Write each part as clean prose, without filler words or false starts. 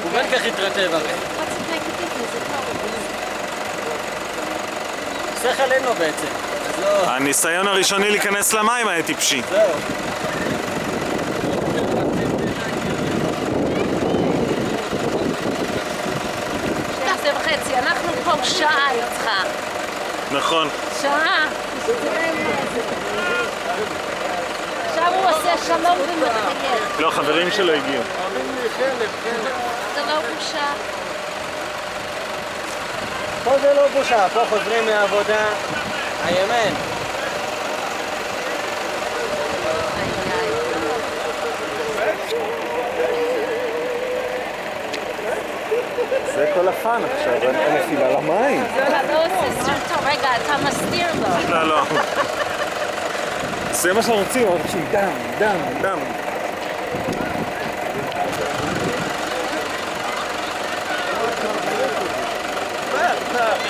הוא בטח התרטב הרי. שכל אין לו בעצם. הניסיון הראשוני להיכנס למים היה טיפשי. זהו. וחצי, אנחנו פה שעה איתך. נכון. שעה. עכשיו הוא עושה שלום ומחייב. לא, חברים שלו הגיעו. זה לא בושה. פה זה לא בושה, פה חוזרים מהעבודה. הימן. זה כל הפאן עכשיו, אני נפילה למים. אתה לא עושה סרטון, רגע, אתה מסתיר לו. לא, לא. זה מה שאנחנו רוצים, אנחנו רוצים דם, דם, דם.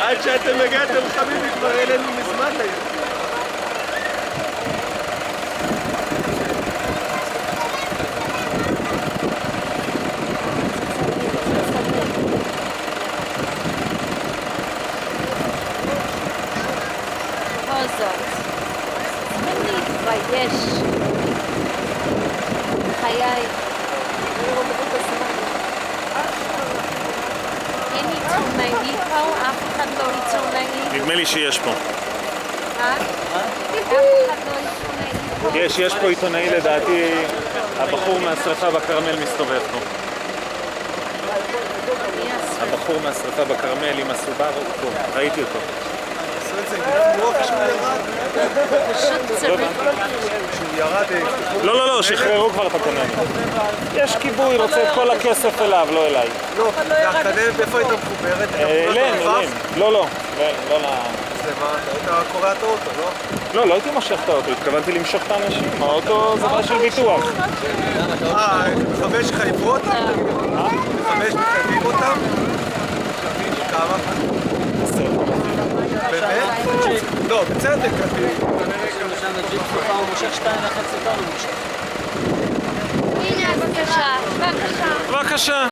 עד שאתם הגעתם חביבי כבר אלינו מזמן היום. זאת. צריכים להתבייש. חיי. אין עיתונאי פה? אף אחד לא עיתונאי? נדמה לי שיש פה. אף אחד לא עיתונאי פה? יש פה עיתונאי לדעתי, הבחור מהשרפה בכרמל מסתובב פה. הבחור מהשרפה בכרמל עם הסובארו פה, ראיתי אותו. שהוא ירד... לא, לא, לא, שחררו כבר את הכנן. יש כיבוי, רוצה את כל הכסף אליו, לא אליי. לא, הכנן איפה הייתה מחוברת? אליהם, אליהם. לא, לא. לא ל... אז למה? היית קורע את האוטו, לא? לא, לא הייתי מושך את האוטו, התכוונתי למשוך את האנשים. האוטו זה דבר של ביטוח. מכבי שחייבו אותם? מכבי שחייבים אותם? כמה? באמת? לא, בצדק. הוא מושך 2.5 טון הוא מושך. הנה, בבקשה, בבקשה. בבקשה.